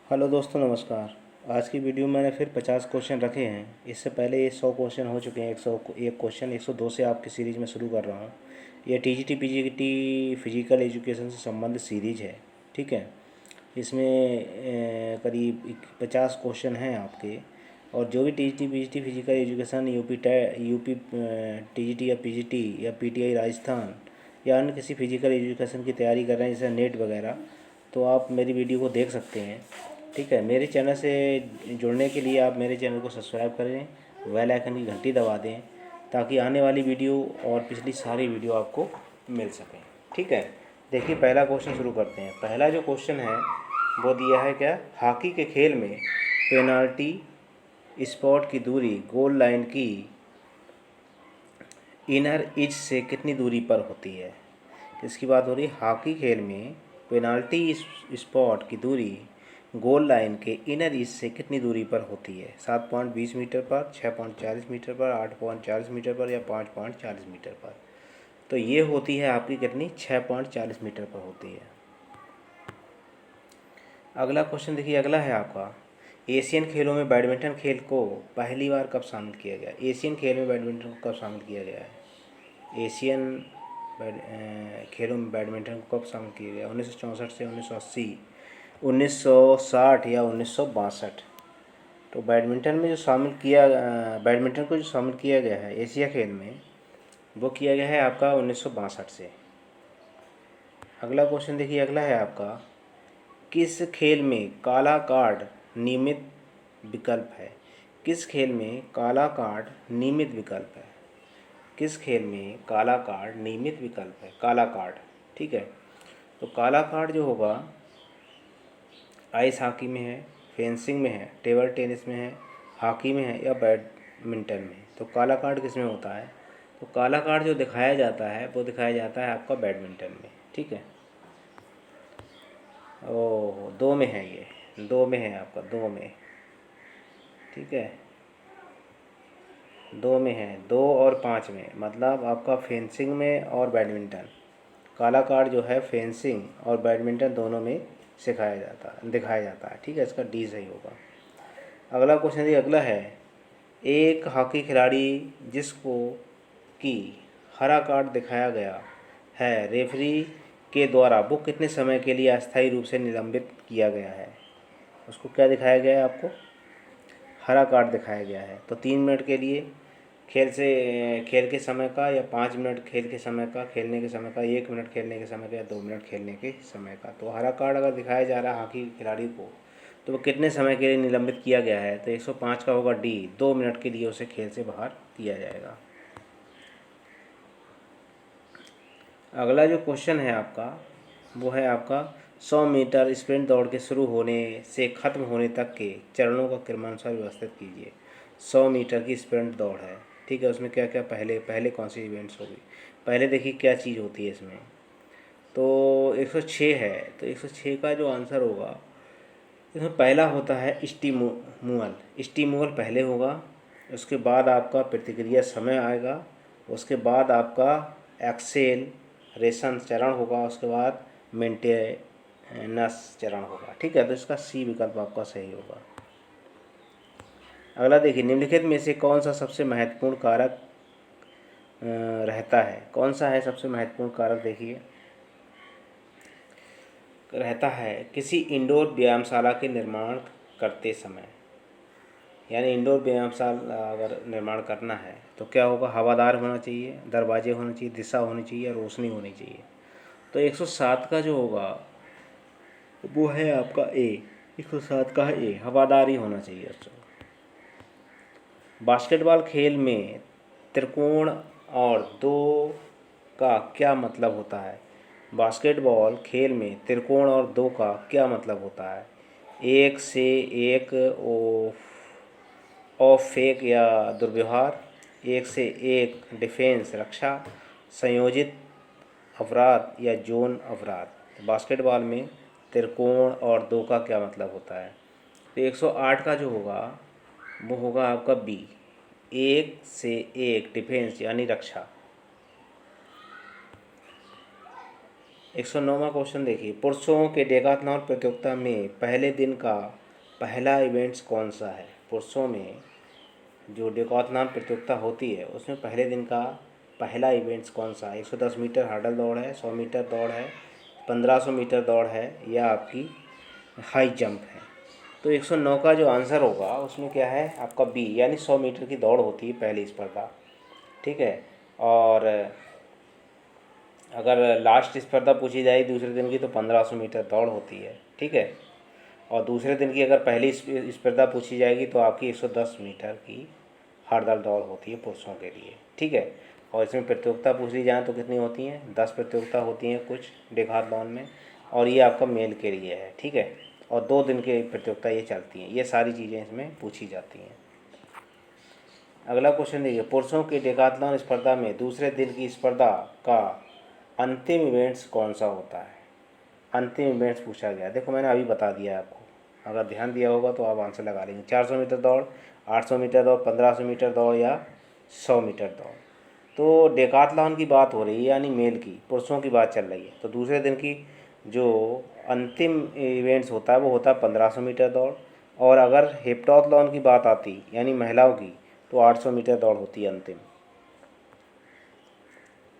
Hello दोस्तों, नमस्कार। आज की वीडियो में मैंने फिर 50 क्वेश्चन रखे हैं। इससे पहले ये 100 क्वेश्चन हो चुके हैं। 101 क्वेश्चन 102 से आपकी सीरीज़ में शुरू कर रहा हूँ। ये टीजीटी पीजीटी फिजिकल एजुकेशन से संबंधित सीरीज है। ठीक है। इसमें करीब 50 क्वेश्चन हैं आपके। और जो भी TGT PGT physical education UP TGT या पीजीटी या पीटीआई राजस्थान या अन्य किसी फिजिकल एजुकेशन की तैयारी कर रहे हैं, जैसे नेट वगैरह, तो आप मेरी वीडियो को देख सकते हैं। ठीक है। मेरे चैनल से जुड़ने के लिए आप मेरे चैनल को सब्सक्राइब करें, बेल आइकन की घंटी दबा दें, ताकि आने वाली वीडियो और पिछली सारी वीडियो आपको मिल सकें। ठीक है। देखिए, पहला क्वेश्चन शुरू करते हैं। पहला जो क्वेश्चन है वो दिया है क्या, हॉकी के खेल में पेनाल्टी स्पॉट की दूरी गोल लाइन की इनर एज से कितनी दूरी पर होती है। किसकी बात हो रही है? हॉकी खेल में पेनाल्टी स्पॉट की दूरी गोल लाइन के इनर एज से कितनी दूरी पर होती है? 7.20 मीटर पर, 6.40 मीटर पर, 8.40 मीटर पर या 5.40 मीटर पर। तो ये होती है आपकी कितनी? 6.40 मीटर पर होती है। अगला क्वेश्चन देखिए, अगला है आपका, एशियन खेलों में बैडमिंटन खेल को पहली बार कब शामिल किया गया? एशियन खेल में बैडमिंटन को कब शामिल किया गया है? एशियन खेलों में बैडमिंटन को कब शामिल किया गया? 1964 से 1980, 1960 या 1962? तो बैडमिंटन में जो शामिल किया बैडमिंटन को जो शामिल किया गया है एशिया खेल में, वो किया गया है आपका 1962 से। अगला क्वेश्चन देखिए, अगला है आपका, किस खेल में काला कार्ड नियमित विकल्प है? किस खेल में काला कार्ड नियमित विकल्प है? किस खेल में काला कार्ड नियमित विकल्प है? काला कार्ड। ठीक है। तो काला कार्ड जो होगा, आइस हॉकी में है, फेंसिंग में है, टेबल टेनिस में है, हॉकी में है या बैडमिंटन में। तो काला कार्ड किस में होता है? तो काला कार्ड जो दिखाया जाता है वो दिखाया जाता है आपका बैडमिंटन में। ठीक है। ओह, दो में है, ये दो में है आपका, दो में। ठीक है, दो में है, 2 और 5 में, मतलब आपका फेंसिंग में और बैडमिंटन। काला कार्ड जो है फेंसिंग और बैडमिंटन दोनों में सिखाया जाता है, दिखाया जाता है। ठीक है, इसका डी सही होगा। अगला क्वेश्चन ये अगला है, एक हॉकी खिलाड़ी जिसको कि हरा कार्ड दिखाया गया है रेफरी के द्वारा, वो कितने समय के लिए अस्थायी रूप से निलंबित किया गया है? उसको क्या दिखाया गया है आपको? हरा कार्ड दिखाया गया है। तो 3 मिनट के लिए खेल के समय का, या 5 मिनट खेल के समय का, खेलने के समय का, 1 मिनट खेलने के समय का, या 2 मिनट खेलने के समय का। तो हरा कार्ड अगर दिखाया जा रहा है हॉकी खिलाड़ी को, तो वो कितने समय के लिए निलंबित किया गया है? तो 105 का होगा डी, 2 मिनट के लिए उसे खेल से बाहर किया जाएगा। अगला जो क्वेश्चन है आपका वो है आपका, 100 मीटर स्प्रिंट दौड़ के शुरू होने से ख़त्म होने तक के चरणों का क्रमानुसार व्यवस्थित कीजिए। 100 मीटर की स्प्रिंट दौड़ है। ठीक है, उसमें क्या क्या पहले पहले कौन सी इवेंट्स होगी? पहले देखिए क्या चीज़ होती है इसमें। तो 106 है, तो 106 का जो आंसर होगा, इसमें पहला होता है स्टीमूअल। स्टीमूअल पहले होगा, उसके बाद आपका प्रतिक्रिया समय आएगा, उसके बाद आपका एक्सेल रेशन चरण होगा, उसके बाद मेंटेनेंस चरण होगा। ठीक है, तो इसका सी विकल्प आपका सही होगा। अगला देखिए, निम्नलिखित में से कौन सा सबसे महत्वपूर्ण कारक रहता है? कौन सा है सबसे महत्वपूर्ण कारक? देखिए, रहता है किसी इंडोर व्यायामशाला के निर्माण करते समय, यानी इंडोर व्यायामशाला अगर निर्माण करना है तो क्या होगा? हवादार होना चाहिए, दरवाजे होने चाहिए, दिशा होनी चाहिए, रोशनी होनी चाहिए। तो 107 का जो होगा वो है आपका ए। 107 का है ए, हवादार ही होना चाहिए। अच्छा, बास्केटबॉल खेल में त्रिकोण और दो का क्या मतलब होता है? बास्केटबॉल खेल में त्रिकोण और दो का क्या मतलब होता है? एक से एक ऑफ फेक या दुर्व्यवहार, एक से एक डिफेंस रक्षा, संयोजित अपराध या जोन अपराध। बास्केटबॉल में त्रिकोण और दो का क्या मतलब होता है? तो 108 का जो होगा वो होगा आपका बी, एक से एक डिफेंस यानी रक्षा। 109वां क्वेश्चन देखिए, पुरुषों के डेकाथलॉन प्रतियोगिता में पहले दिन का पहला इवेंट्स कौन सा है? पुरुषों में जो डेकाथलॉन प्रतियोगिता होती है उसमें पहले दिन का पहला इवेंट्स कौन सा है? 110 मीटर हर्डल दौड़ है, 100 मीटर दौड़ है, 1500 मीटर दौड़ है, या आपकी हाई जंप है? तो 109 का जो आंसर होगा उसमें क्या है आपका बी, यानी 100 मीटर की दौड़ होती है पहली स्पर्धा। ठीक है। और अगर लास्ट स्पर्धा पूछी जाए दूसरे दिन की तो 1500 मीटर दौड़ होती है। ठीक है। और दूसरे दिन की अगर पहली स्पर्धा पूछी जाएगी तो आपकी 110 मीटर की हर्डल दौड़ होती है पुरुषों के लिए। ठीक है। और इसमें प्रतियोगिता पूछी जाए तो कितनी होती हैं? 10 प्रतियोगिता होती हैं कुछ डेकाथलॉन में, और ये आपका मेल के लिए है। ठीक है। और 2 दिन की प्रतियोगिता ये चलती हैं। ये सारी चीज़ें इसमें पूछी जाती हैं। अगला क्वेश्चन देखिए, पुरुषों के डेकाथलॉन स्पर्धा में दूसरे दिन की स्पर्धा का अंतिम इवेंट्स कौन सा होता है? अंतिम इवेंट्स पूछा गया। देखो मैंने अभी बता दिया आपको, अगर ध्यान दिया होगा तो आप आंसर लगा लेंगे। 400 मीटर दौड़, 800 मीटर दौड़, 1500 मीटर दौड़, या 100 मीटर दौड़। तो डेकाथलॉन की बात हो रही है, यानी मेल की, पुरुषों की बात चल रही है। तो दूसरे दिन की जो अंतिम इवेंट्स होता है वो होता है 1500 मीटर दौड़। और अगर हेप्टाथलॉन की बात आती यानी महिलाओं की, तो 800 मीटर दौड़ होती है अंतिम।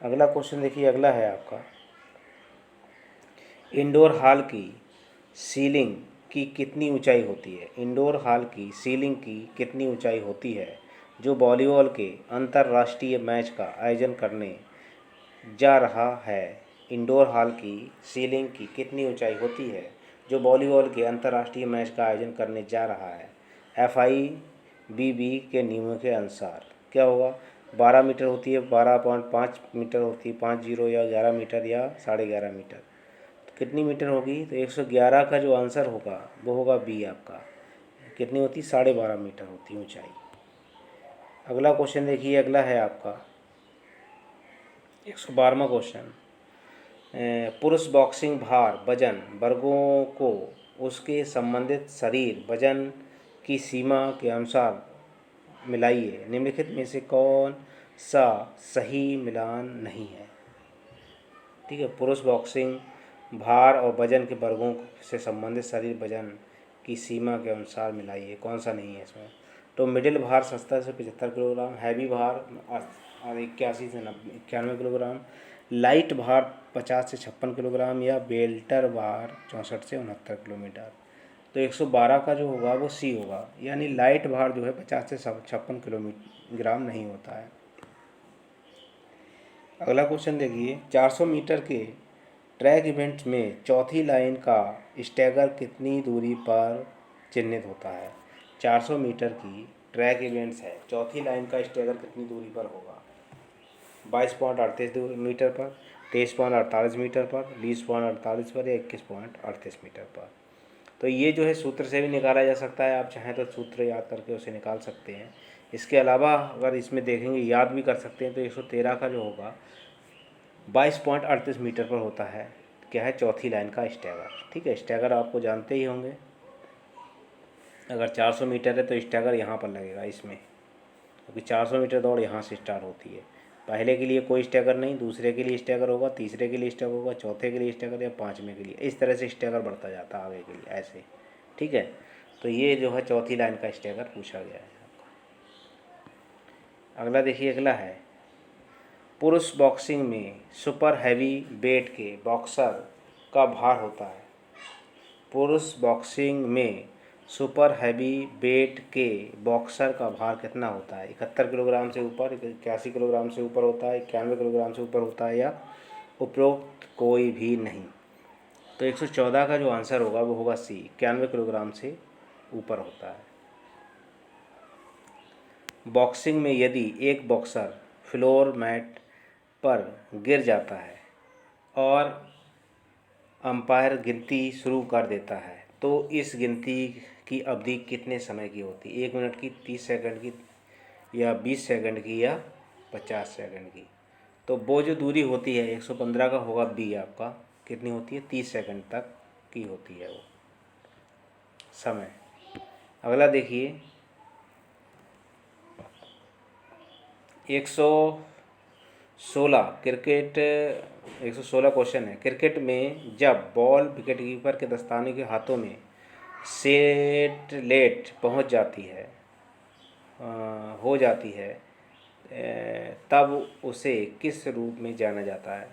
अगला क्वेश्चन देखिए, अगला है आपका, इंडोर हॉल की सीलिंग की कितनी ऊंचाई होती है? इंडोर हॉल की सीलिंग की कितनी ऊंचाई होती है जो वॉलीबॉल के अंतर्राष्ट्रीय मैच का आयोजन करने जा रहा है? इंडोर हॉल की सीलिंग की कितनी ऊंचाई होती है जो वॉलीबॉल के अंतर्राष्ट्रीय मैच का आयोजन करने जा रहा है? FIBB के नियमों के अनुसार क्या होगा? 12 मीटर होती है, 12.5 मीटर होती है, 50, या 11 मीटर, या 11.5 मीटर। तो कितनी मीटर होगी? तो 111 का जो आंसर होगा वो होगा बी आपका। कितनी होती? 12.5 मीटर होती ऊंचाई। अगला क्वेश्चन देखिए, अगला है आपका 112वां क्वेश्चन, पुरुष बॉक्सिंग भार वजन वर्गों को उसके संबंधित शरीर वजन की सीमा के अनुसार मिलाइए। निम्नलिखित में से कौन सा सही मिलान नहीं है? ठीक है। पुरुष बॉक्सिंग भार और वजन के वर्गों से संबंधित शरीर वजन की सीमा के अनुसार मिलाइए, कौन सा नहीं है इसमें? तो मिडिल भार 70 से 75 किलोग्राम, हैवी भार 81 से 91 किलोग्राम, लाइट भार 50 से 56 किलोग्राम, या बेल्टर भार 64 से 69 किलोमीटर। तो 112 का जो होगा वो सी होगा, यानी लाइट भार जो है 50 से 56 किलोग्राम नहीं होता है। अगला क्वेश्चन देखिए, 400 मीटर के ट्रैक इवेंट में चौथी लाइन का स्टैगर कितनी दूरी पर चिह्नित होता है? 400 मीटर की ट्रैक इवेंट्स है, चौथी लाइन का स्टैगर कितनी दूरी पर होगा? 22.38 मीटर पर, 23.48 मीटर पर, 20.48 पर, या 21.38 मीटर पर। तो ये जो है सूत्र से भी निकाला जा सकता है, आप चाहें तो सूत्र याद करके उसे निकाल सकते हैं। इसके अलावा अगर इसमें देखेंगे याद भी कर सकते हैं, तो 113 का जो होगा 22.38 मीटर पर होता है। क्या है? चौथी लाइन का स्टैगर। ठीक है। स्टैगर आपको जानते ही होंगे, अगर 400 मीटर है तो स्टैगर यहाँ पर लगेगा इसमें, क्योंकि 400 मीटर दौड़ यहाँ से स्टार्ट होती है। पहले के लिए कोई स्टैगर नहीं, दूसरे के लिए स्टैगर होगा, तीसरे के लिए स्टैगर होगा, चौथे के लिए स्टैगर, या पाँचवें के लिए। इस तरह से स्टैगर बढ़ता जाता है आगे के लिए ऐसे। ठीक है। तो ये जो है चौथी लाइन का स्टैगर पूछा गया है आपका। अगला देखिए, अगला है, पुरुष बॉक्सिंग में सुपर हैवी वेट के बॉक्सर का भार होता है। पुरुष बॉक्सिंग में सुपर हैवी वेट के बॉक्सर का भार कितना होता है? 71 किलोग्राम से ऊपर, 81 किलोग्राम से ऊपर होता है, 91 किलोग्राम से ऊपर होता है, या उपरोक्त कोई भी नहीं? तो 114 का जो आंसर होगा वो होगा सी, 91 किलोग्राम से ऊपर होता है। बॉक्सिंग में यदि एक बॉक्सर फ्लोर मैट पर गिर जाता है और अंपायर गिनती शुरू कर देता है तो इस गिनती की अवधि कितने समय की होती है? 1 मिनट की, 30 सेकंड की, या 20 सेकंड की, या 50 सेकंड की? तो वो जो दूरी होती है 115 का होगा बी आपका। कितनी होती है? 30 सेकंड तक की होती है वो समय। अगला देखिए, 100 16 क्रिकेट 116 क्वेश्चन है। क्रिकेट में जब बॉल विकेटकीपर के दस्ताने के हाथों में सेटलेट पहुंच जाती है हो जाती है तब उसे किस रूप में जाना जाता है?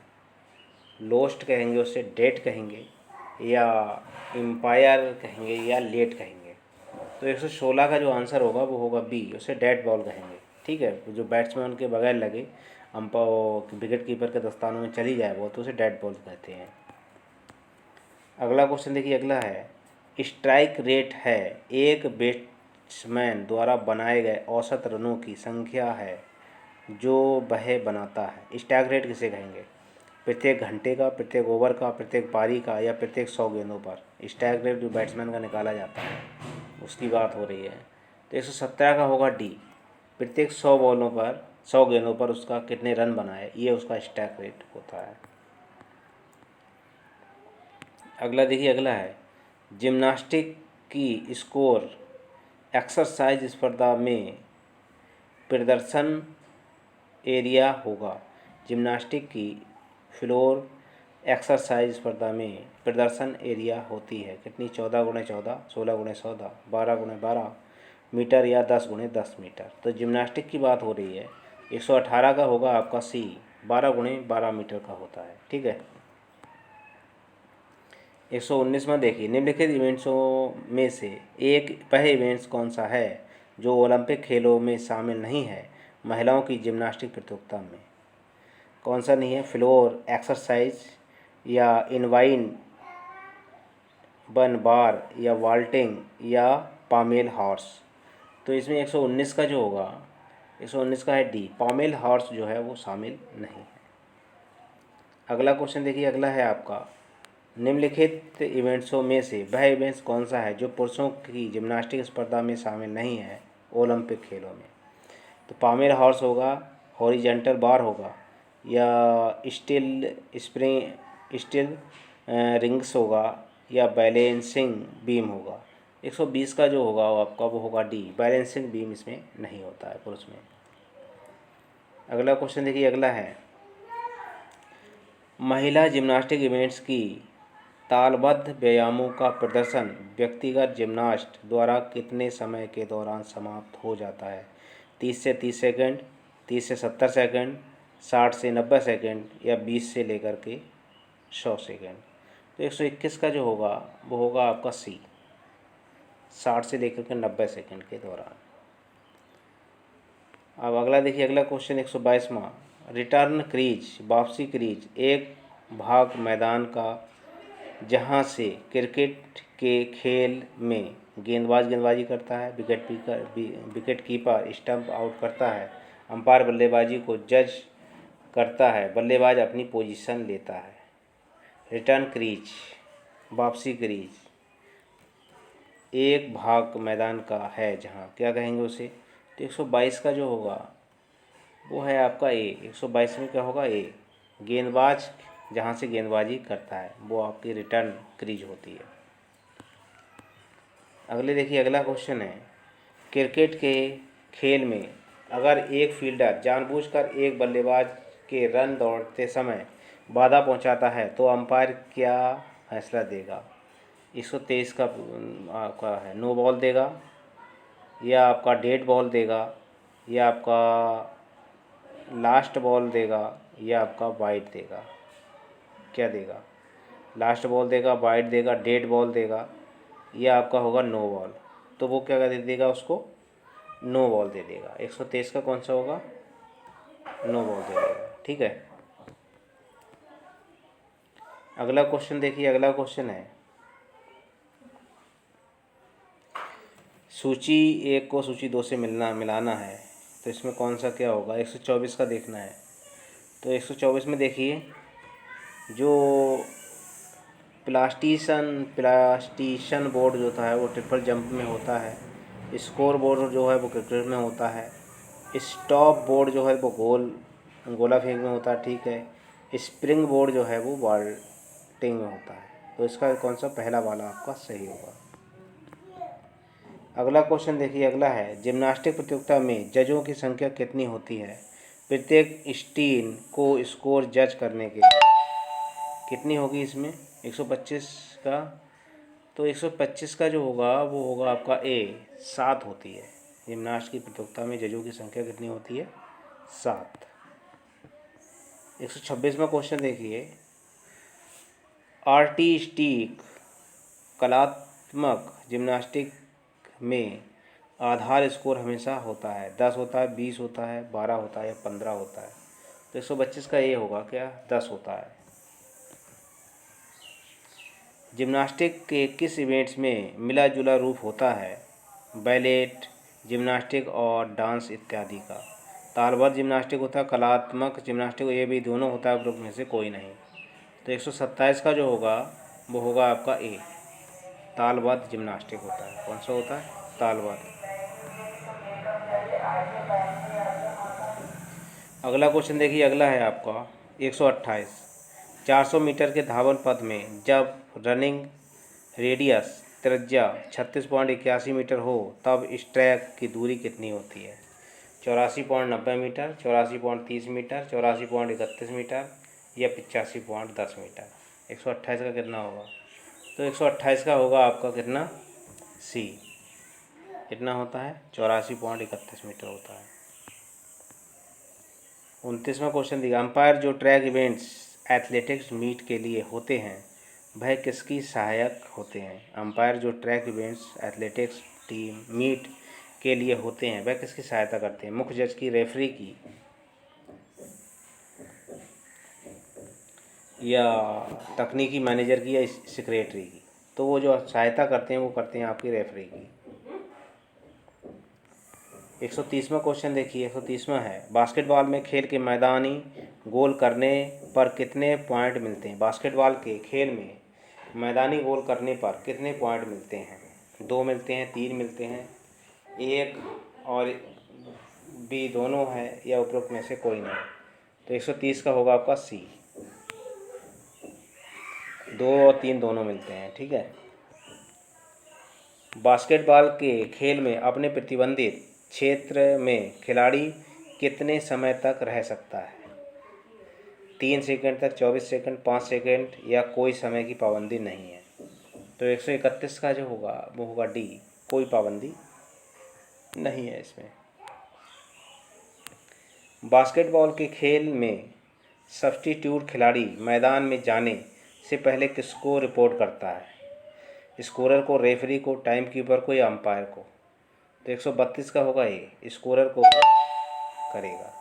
लोस्ट कहेंगे, उसे डेट कहेंगे, या एम्पायर कहेंगे, या लेट कहेंगे? तो 116 का जो आंसर होगा वो होगा बी, उसे डेड बॉल कहेंगे। ठीक है, जो बैट्समैन के बगैर लगे विकेट कीपर के दस्तानों में चली जाए बॉल तो उसे डेड बॉल कहते हैं। अगला क्वेश्चन देखिए, अगला है स्ट्राइक रेट है एक बैट्समैन द्वारा बनाए गए औसत रनों की संख्या है जो वह बनाता है। स्ट्राइक रेट किसे कहेंगे? प्रत्येक घंटे का, प्रत्येक ओवर का, प्रत्येक पारी का, या प्रत्येक 100 गेंदों पर स्ट्राइक रेट जो बैट्समैन का निकाला जाता है उसकी बात हो रही है। तो 117 का होगा डी, प्रत्येक 100 बॉलों पर, 100 गेंदों पर उसका कितने रन बनाए, ये उसका स्ट्राइक रेट होता है। अगला देखिए, अगला है जिम्नास्टिक की स्कोर एक्सरसाइज स्पर्धा में प्रदर्शन एरिया होगा। जिम्नास्टिक की फ्लोर एक्सरसाइज स्पर्धा में प्रदर्शन एरिया होती है कितनी? 14x14, 16x14, 12x12 मीटर, या 10x10 मीटर। तो जिम्नास्टिक की बात हो रही है। 118 का होगा आपका सी, 12x12 मीटर का होता है। ठीक है। 119 में देखिए, निम्नलिखित इवेंट्सों में से एक वह इवेंट्स कौन सा है जो ओलंपिक खेलों में शामिल नहीं है महिलाओं की जिम्नास्टिक प्रतियोगिता में? कौन सा नहीं है? फ्लोर एक्सरसाइज, या इनवाइन वन बार, या वाल्टिंग, या पामेल हॉर्स? तो इसमें 119 का जो होगा, 119 का है डी, पामेल हॉर्स जो है वो शामिल नहीं है। अगला क्वेश्चन देखिए, अगला है आपका निम्नलिखित इवेंट्सों में से वह इवेंट्स कौन सा है जो पुरुषों की जिम्नास्टिक स्पर्धा में शामिल नहीं है ओलंपिक खेलों में? तो पामेल हॉर्स होगा, हॉरिजेंटल बार होगा, या स्टील स्प्रिंग स्टील रिंग्स होगा, या बैलेंसिंग बीम होगा? 120 का जो होगा वो आपका वो होगा डी, बैलेंसिंग बीम इसमें नहीं होता है पुरुष में। अगला क्वेश्चन देखिए, अगला है महिला जिम्नास्टिक इवेंट्स की तालबद्ध व्यायामों का प्रदर्शन व्यक्तिगत जिम्नास्ट द्वारा कितने समय के दौरान समाप्त हो जाता है? 30 से 30 सेकंड, 30 से 70 सेकंड, 60 से 90 सेकंड, या 20 से लेकर के 100 सेकंड? तो 121 का जो होगा वो होगा आपका सी, 60 से लेकर के 90 सेकंड के दौरान। अब अगला देखिए, अगला क्वेश्चन 122वां, रिटर्न क्रीज, वापसी क्रीज एक भाग मैदान का जहां से क्रिकेट के खेल में गेंदबाज गेंदबाजी करता है, विकेट कीपर स्टंप आउट करता है, अंपायर बल्लेबाजी को जज करता है, बल्लेबाज अपनी पोजीशन लेता है। रिटर्न क्रीज, वापसी क्रीज एक भाग मैदान का है जहां, क्या कहेंगे उसे? तो 122 का जो होगा वो है आपका ए, 122 में क्या होगा? ए, गेंदबाज जहाँ से गेंदबाजी करता है वो आपकी रिटर्न क्रीज होती है। अगले देखिए, अगला क्वेश्चन है क्रिकेट के खेल में अगर एक फील्डर जानबूझकर एक बल्लेबाज के रन दौड़ते समय बाधा पहुंचाता है तो अंपायर क्या फैसला देगा? 123 का आपका है नो बॉल देगा, या आपका डेड बॉल देगा, या आपका लास्ट बॉल देगा, या आपका वाइड देगा? क्या देगा? लास्ट बॉल देगा, वाइड देगा, डेड बॉल देगा, या आपका होगा नो बॉल? तो वो क्या दे देगा उसको? नो बॉल दे देगा। 123 का कौन सा होगा? नो बॉल दे देगा। ठीक है। अगला क्वेश्चन देखिए, अगला क्वेश्चन है सूची 1 को सूची 2 से मिलाना है, तो इसमें कौन सा क्या होगा? 124 का देखना है। तो 124 में देखिए, जो प्लास्टिशन बोर्ड जो होता है वो ट्रिपल जंप में होता है, स्कोर बोर्ड जो है वो क्रिकेट में होता है, स्टॉप बोर्ड जो है वो गोला फेंक में होता है। ठीक है। स्प्रिंग बोर्ड जो है वो बॉल्टिंग में होता है। तो इसका कौन सा पहला वाला आपका सही होगा। अगला क्वेश्चन देखिए, अगला है जिम्नास्टिक प्रतियोगिता में जजों की संख्या कितनी होती है? प्रत्येक स्टीन को स्कोर जज करने के लिए कितनी होगी इसमें 125 का। तो 125 का जो होगा वो होगा आपका ए 7 होती है। जिम्नास्ट की प्रतियोगिता में जजों की संख्या कितनी होती है 7। 126वां क्वेश्चन देखिए, आर्टिस्टिक कलात्मक जिम्नास्टिक में आधार स्कोर हमेशा होता है 10 होता है 20 होता है 12 होता है या 15 होता है। तो 125 का ये होगा क्या 10 होता है। जिम्नास्टिक के किस इवेंट्स में मिला जुला रूप होता है बैलेट, जिम्नास्टिक और डांस इत्यादि का। तालबद्ध जिम्नास्टिक होता है, कलात्मक जिम्नास्टिक, ये भी दोनों होता है, ग्रुप में से कोई नहीं। तो 127 का जो होगा वो होगा आपका ए, तालबद्ध जिम्नास्टिक होता है। कौन सा होता है तालबद्ध। अगला क्वेश्चन देखिए, अगला है आपका 128। 400 मीटर के धावन पथ में जब रनिंग रेडियस त्रिज्या 36.81 मीटर हो तब इस ट्रैक की दूरी कितनी होती है 84.90 मीटर, 84.30 मीटर, 84.31 मीटर या 85.10 मीटर। 128 का कितना होगा। तो 128 का होगा आपका कितना सी, कितना होता है 84.31 मीटर होता है। 29वां क्वेश्चन दिया, अंपायर जो ट्रैक इवेंट्स एथलेटिक्स मीट के लिए होते हैं वह किसकी सहायक होते हैं। अंपायर जो track events athletics team meet के लिए होते हैं वह किसकी सहायता करते हैं, मुख्य जज की, रेफरी की या तकनीकी मैनेजर की या सेक्रेटरी की। तो वो जो सहायता करते हैं वो करते हैं आपकी रेफरी की। 130वां क्वेश्चन देखिए, 130वां है, बास्केटबॉल में खेल के मैदानी गोल करने पर कितने पॉइंट मिलते हैं। बास्केटबॉल के खेल में मैदानी गोल करने पर कितने पॉइंट मिलते हैं। 2 मिलते हैं, 3 मिलते हैं, 1 और बी दोनों है या उपरोक्त में से कोई नहीं। तो 130 का होगा आपका सी, 2 और 3 दोनों मिलते हैं। ठीक है। बास्केटबॉल के खेल में अपने प्रतिबंधित क्षेत्र में खिलाड़ी कितने समय तक रह सकता है। 3 सेकंड तक, 24 सेकंड, 5 सेकंड या कोई समय की पाबंदी नहीं है। तो 131 का जो होगा वो होगा डी, कोई पाबंदी नहीं है इसमें। बास्केटबॉल के खेल में सब्स्टिट्यूट खिलाड़ी मैदान में जाने से पहले किसको रिपोर्ट करता है, स्कोरर को, रेफरी को, टाइम कीपर को या अंपायर को। तो 132 का होगा ये, स्कोरर को करेगा।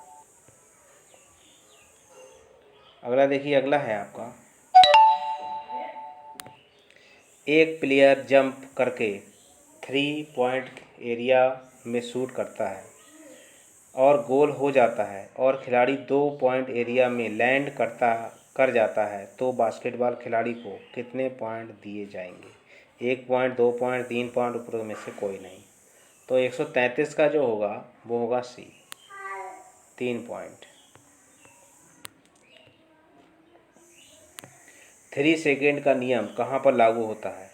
अगला देखिए, अगला है आपका, एक प्लेयर जंप करके 3 पॉइंट एरिया में शूट करता है और गोल हो जाता है और खिलाड़ी 2 पॉइंट एरिया में लैंड कर जाता है तो बास्केटबॉल खिलाड़ी को कितने पॉइंट दिए जाएंगे। 1 पॉइंट, 2 पॉइंट, 3 पॉइंट, ऊपर में से कोई नहीं। तो 133 का जो होगा वो होगा सी, 3 पॉइंट। 3 सेकेंड का नियम कहाँ पर लागू होता है,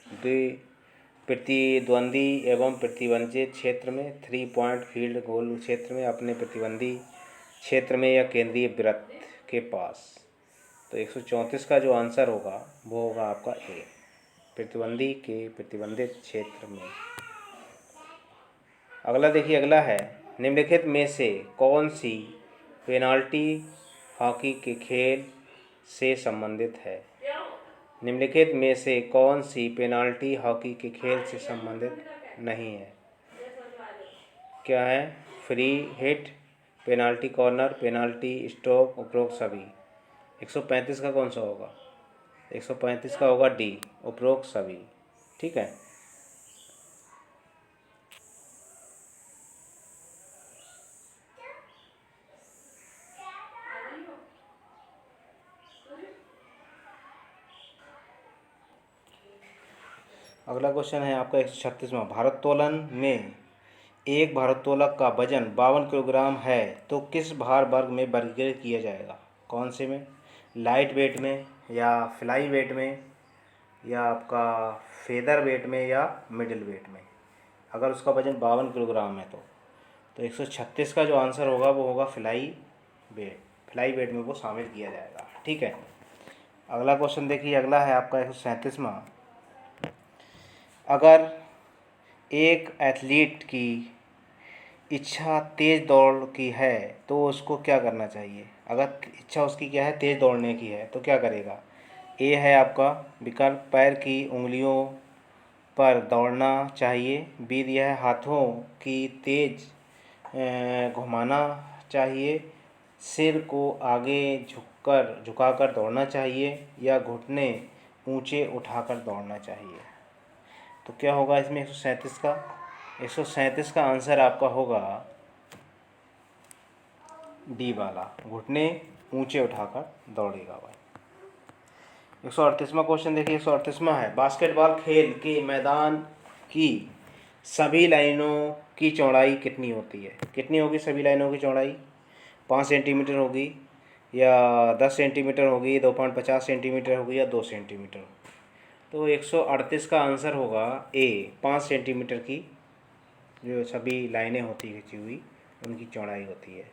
प्रतिद्वंदी एवं प्रतिबंधित क्षेत्र में, 3 पॉइंट फील्ड गोल क्षेत्र में, अपने प्रतिबंधी क्षेत्र में या केंद्रीय वृत्त के पास। तो 134 का जो आंसर होगा वो होगा आपका ए, प्रतिबंधी के प्रतिबंधित क्षेत्र में। अगला देखिए, अगला है, निम्नलिखित में से कौन सी पेनाल्टी हॉकी के खेल से संबंधित है। निम्नलिखित में से कौन सी पेनाल्टी हॉकी के खेल से संबंधित नहीं है। क्या है, free hit, penalty corner, penalty stroke, उपरोक्त सभी। 135 का कौन सा होगा, 135 का होगा डी, उपरोक्त सभी। ठीक है। अगला क्वेश्चन है आपका 136वां, भारोत्तोलन में एक भारोत्तोलक का वजन 52 किलोग्राम है तो किस भार वर्ग में वर्गीकृत किया जाएगा। कौन से में, लाइट वेट में या फ्लाई वेट में या आपका फेदर वेट में या मिडिल वेट में। अगर उसका वजन 52 किलोग्राम है तो 136 का जो आंसर होगा वो होगा फ्लाई बेड, फ्लाई बेड में वो शामिल किया जाएगा। ठीक है, अगला क्वेश्चन देखिए, अगला है आपका 137वां। अगर एक एथलीट की इच्छा तेज़ दौड़ की है तो उसको क्या करना चाहिए? अगर इच्छा उसकी क्या है, तेज़ दौड़ने की है, तो क्या करेगा? ए है आपका विकल्प पैर की उंगलियों पर दौड़ना चाहिए, बी दिया है हाथों की तेज घुमाना चाहिए, सिर को आगे झुकाकर दौड़ना चाहिए, या घुटने ऊंचे उठाकर दौड़ना चाहिए। तो क्या होगा इसमें 137 का? 137 का आंसर आपका होगा डी वाला, घुटने ऊंचे उठाकर दौड़ेगा भाई। 138वां क्वेश्चन देखिए, 138वां है बास्केटबॉल खेल के मैदान की सभी लाइनों की चौड़ाई कितनी होती है? कितनी होगी सभी लाइनों की चौड़ाई? 5 सेंटीमीटर होगी, या 10 सेंटीमीटर होगी, 2.50 सेंटीमीटर होगी, या 2 सेंटीमीटर होगी? तो 138 का आंसर होगा ए, 5 सेंटीमीटर की जो सभी लाइनें होती खींची हुई उनकी चौड़ाई होती है।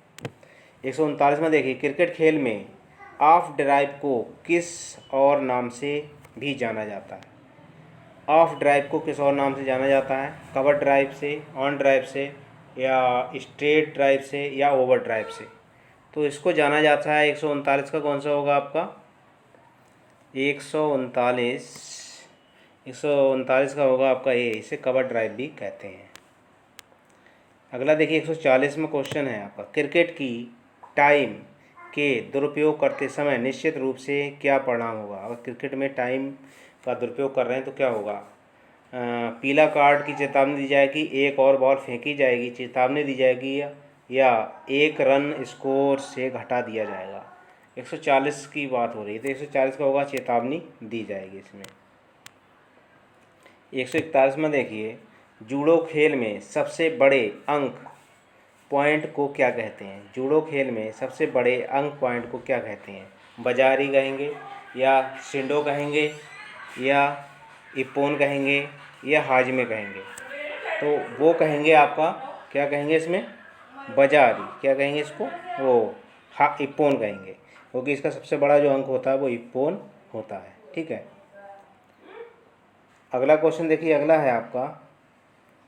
139 में देखिए, क्रिकेट खेल में ऑफ ड्राइव को किस और नाम से भी जाना जाता है? ऑफ ड्राइव को किस और नाम से जाना जाता है? कवर ड्राइव से, ऑन ड्राइव से, या स्ट्रेट ड्राइव से, या ओवर ड्राइव से? तो इसको जाना जाता है 139 का कौन सा होगा आपका? 139 का होगा आपका ए, इसे कवर ड्राइव भी कहते हैं। अगला देखिए 140 में क्वेश्चन है आपका, क्रिकेट की टाइम के दुरुपयोग करते समय निश्चित रूप से क्या परिणाम होगा? अगर क्रिकेट में टाइम का दुरुपयोग कर रहे हैं तो क्या होगा? पीला कार्ड की चेतावनी दी जाएगी, एक और बॉल फेंकी जाएगी, चेतावनी दी जाएगी, या एक रन स्कोर से घटा दिया जाएगा। 140 की बात हो रही है तो 140 का होगा चेतावनी दी जाएगी इसमें। 141 में देखिए, जूडो खेल में सबसे बड़े अंक पॉइंट को क्या कहते हैं? जूडो खेल में सबसे बड़े अंक पॉइंट को क्या कहते हैं? बाजारी कहेंगे, या सिंडो कहेंगे, या इप्पोन कहेंगे, या हाजमे कहेंगे? तो वो कहेंगे आपका, क्या कहेंगे इसमें? बाजारी। क्या कहेंगे इसको? वो इप्पोन कहेंगे, क्योंकि इसका सबसे बड़ा जो अंक होता है वो इप्पोन होता है। ठीक है, अगला क्वेश्चन देखिए, अगला है आपका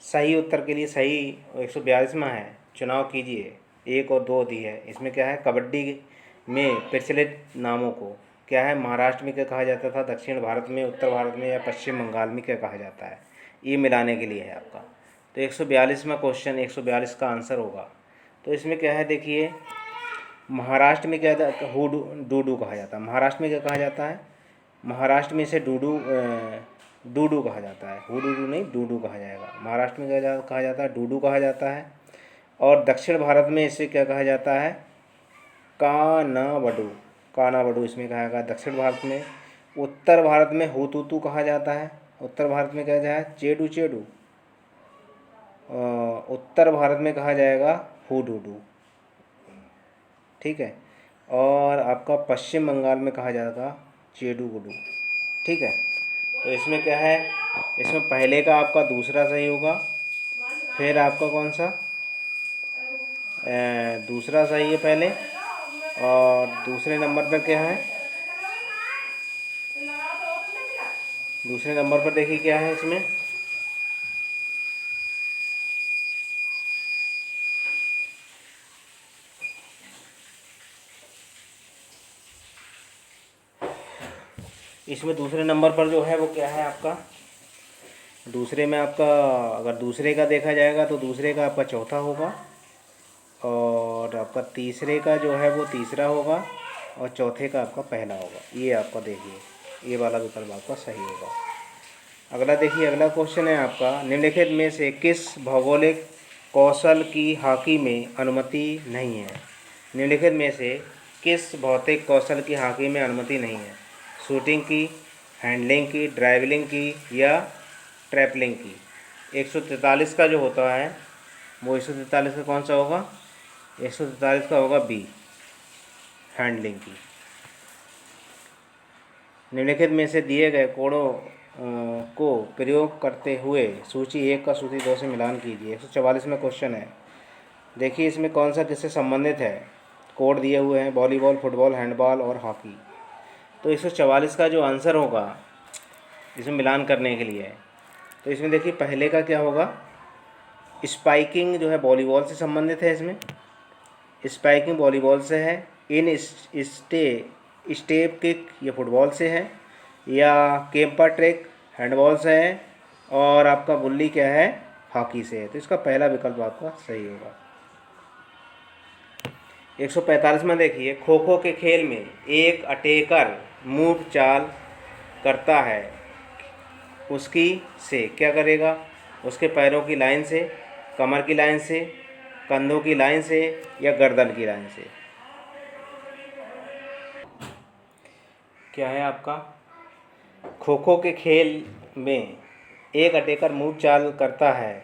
सही उत्तर के लिए सही 142 में है, चुनाव कीजिए। 1 और 2 दी है, इसमें क्या है? कबड्डी में प्रचलित नामों को क्या है? महाराष्ट्र में क्या कहा जाता था, दक्षिण भारत में, उत्तर भारत में, या पश्चिम बंगाल में क्या कहा जाता है? ये मिलाने के लिए है आपका। तो 142 में क्वेश्चन, 142 का आंसर होगा। तो इसमें क्या है देखिए, महाराष्ट्र में क्या डूडू कहा जाता है। महाराष्ट्र में क्या कहा जाता है? महाराष्ट्र में इसे डूडू कहा जाता है, हुडूडू नहीं, डूडू कहा जाएगा। महाराष्ट्र में क्या कहा जाता है? डूडू कहा जाता है। और दक्षिण भारत में इसे क्या कहा जाता है? कानावडू। कानावडू इसमें कहा गया दक्षिण भारत में। उत्तर भारत में हुतुतु कहा जाता है। उत्तर भारत में क्या जाए? चेडू चेडू। उत्तर भारत में कहा जाएगा हुडूडू। ठीक है, और आपका पश्चिम बंगाल में कहा जाएगा चेडू गुडू। ठीक है, तो इसमें क्या है? इसमें पहले का आपका दूसरा सही होगा, फिर आपका कौन सा? दूसरा सही है पहले, और दूसरे नंबर पर क्या है? दूसरे नंबर पर देखिए क्या है इसमें, इसमें दूसरे नंबर पर जो है वो क्या है आपका? दूसरे में आपका, अगर दूसरे का देखा जाएगा तो दूसरे का आपका चौथा होगा, और आपका तीसरे का जो है वो तीसरा होगा, और चौथे का आपका पहला होगा। ये आपका देखिए, ये वाला विकल्प आपका सही होगा। अगला देखिए, अगला क्वेश्चन है आपका, निम्नलिखित में से किस भौगोलिक कौशल की हॉकी में अनुमति नहीं है? निम्नलिखित में से किस भौतिक कौशल की हॉकी में अनुमति नहीं है? शूटिंग की, हैंडलिंग की, ड्राइवलिंग की, या ट्रैपलिंग की? 143 का जो होता है वो 143 का कौन सा होगा? 143 का होगा बी, हैंडलिंग की। निम्नलिखित में से दिए गए कोडों को प्रयोग करते हुए सूची 1 का सूची 2 से मिलान कीजिए। 144 में क्वेश्चन है, देखिए इसमें कौन सा किससे संबंधित है? कोड दिए हुए हैं, वॉलीबॉल, फुटबॉल, हैंडबॉल और हॉकी। तो 144 का जो आंसर होगा इसमें मिलान करने के लिए, तो इसमें देखिए पहले का क्या होगा, स्पाइकिंग जो है वॉलीबॉल से संबंधित है। इसमें स्पाइकिंग वॉलीबॉल से है। इन स्टेप किक ये फुटबॉल से है, या केम्पर ट्रैक हैंडबॉल से है, और आपका बुल्ली क्या है, हॉकी से है। तो इसका पहला विकल्प आपका सही होगा। 145 में देखिए, खो खो के खेल में एक अटैकर मूव चाल करता है, उसकी से क्या करेगा, उसके पैरों की लाइन से, कमर की लाइन से, कंधों की लाइन से, या गर्दन की लाइन से। क्या है आपका, खो खो के खेल में एक अटैकर मूव चाल करता है,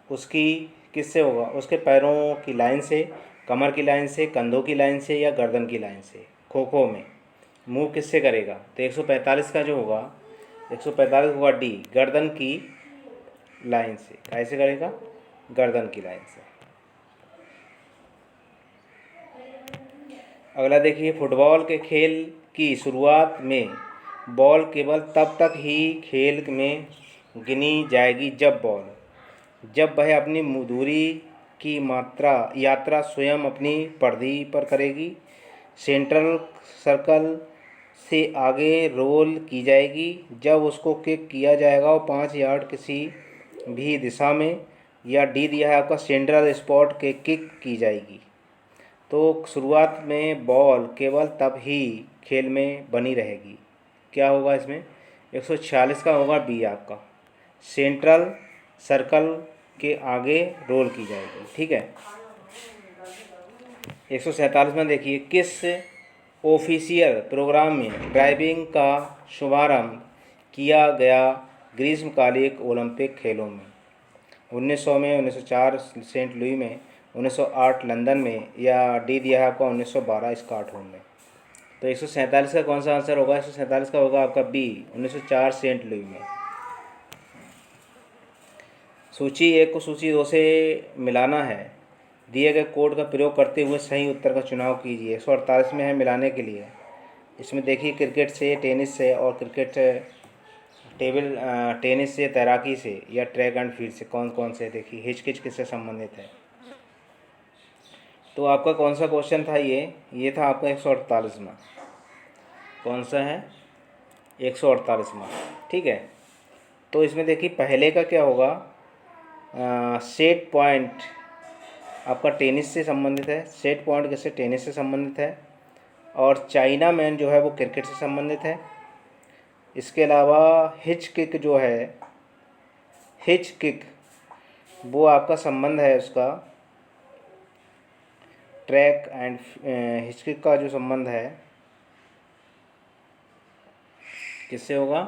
उसकी किससे होगा, उसके पैरों की लाइन से, कमर की लाइन से, कंधों की लाइन से, या गर्दन की लाइन से। खो खो में मूव किससे करेगा, तो 145 का जो होगा, 145 होगा डी, गर्दन की लाइन से। कैसे करेगा, गर्दन की लाइन से। अगला देखिए, फुटबॉल के खेल की शुरुआत में बॉल केवल तब तक ही खेल में गिनी जाएगी जब वह अपनी दूरी की यात्रा स्वयं अपनी परिधि पर करेगी, सेंट्रल सर्कल से आगे रोल की जाएगी, जब उसको किक किया जाएगा और 5 यार्ड किसी भी दिशा में, या डी दिया है आपका, सेंट्रल स्पॉट के किक की जाएगी। तो शुरुआत में बॉल केवल तब ही खेल में बनी रहेगी। क्या होगा इसमें, 146 का होगा बी आपका, सेंट्रल सर्कल के आगे रोल की जाएगी। ठीक है। 147 में देखिए, किस ऑफिशियल प्रोग्राम में ड्राइविंग का शुभारंभ किया गया ग्रीष्मकालिक ओलंपिक खेलों में, 1900 में, 1904 सेंट लुई में, 1908 लंदन में, या डी दिया है आपका 1912 स्कॉटलैंड में। तो 147 का कौन सा आंसर होगा, 147 का होगा आपका बी, 1904 सेंट लुई में। सूची 1 को सूची 2 से मिलाना है, दिए गए कोड का प्रयोग करते हुए सही उत्तर का चुनाव कीजिए। 148 में है मिलाने के लिए। इसमें देखिए क्रिकेट से, टेनिस से, और टेनिस से, तैराकी से, या ट्रैक एंड फील्ड से कौन कौन से, देखिए हिचकिच किससे संबंधित है। तो आपका कौन सा क्वेश्चन था, ये था आपका 148 में। कौन सा है, 148 में। ठीक है। तो इसमें देखिए पहले का क्या होगा, सेट पॉइंट आपका टेनिस से संबंधित है। सेट पॉइंट किससे, टेनिस से संबंधित है। और चाइना मैन जो है वो क्रिकेट से संबंधित है। इसके अलावा हिच किक जो है, हिच किक वो आपका संबंध है उसका ट्रैक एंड हिच किक का जो संबंध है किससे होगा,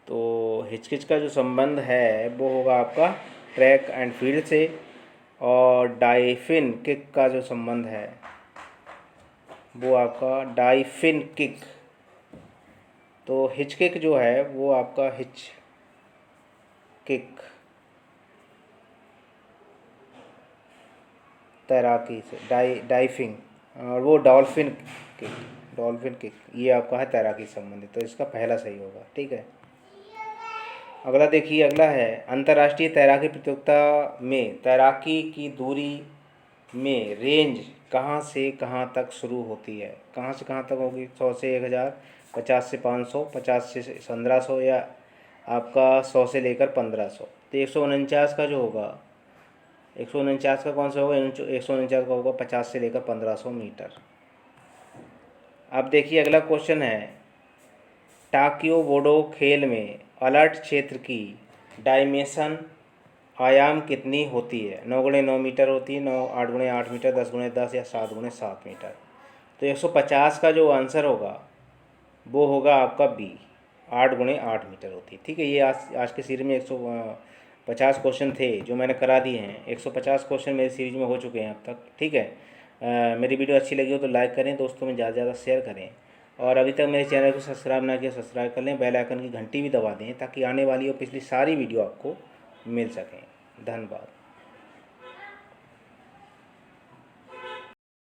तो हिचकिच का जो संबंध है वो होगा आपका ट्रैक एंड फील्ड से। और डाइफिन किक का जो संबंध है वो आपका डाइफिन किक, तो हिच किक जो है वो आपका हिच किक तैराकी से, डाइफिंग, और वो डॉल्फिन किक ये आपका है तैराकी से संबंधित। तो इसका पहला सही होगा। ठीक है। अगला देखिए, अगला है अंतर्राष्ट्रीय तैराकी प्रतियोगिता में तैराकी की दूरी में रेंज कहाँ से कहाँ तक शुरू होती है, कहाँ से कहाँ तक होगी, 100 से 1000, 50 से 500, 50 से 1500, या आपका 100 से लेकर 1500। तो 149 का जो होगा, 149 का कौन सा होगा, 149 का होगा 50 से लेकर 1500 मीटर। अब देखिए अगला क्वेश्चन है, टाक्योबोडो खेल में अलर्ट क्षेत्र की डायमेंशन आयाम कितनी होती है, 9x9 मीटर होती है, 8x8 मीटर, 10x10 या 7x7 मीटर। तो 150 का जो आंसर होगा वो होगा आपका बी, 8x8 मीटर होती है। ठीक है। ये आज के सीरीज में 150 क्वेश्चन थे जो मैंने करा दिए हैं। 150 क्वेश्चन मेरी सीरीज में हो चुके हैं अब तक। ठीक है। मेरी वीडियो अच्छी लगी हो तो लाइक करें, दोस्तों में ज़्यादा से ज़्यादा शेयर करें, और अभी तक मेरे चैनल को सब्सक्राइब ना किया सब्सक्राइब कर लें, बेल आइकन की घंटी भी दबा दें ताकि आने वाली और पिछली सारी वीडियो आपको मिल सकें। धन्यवाद।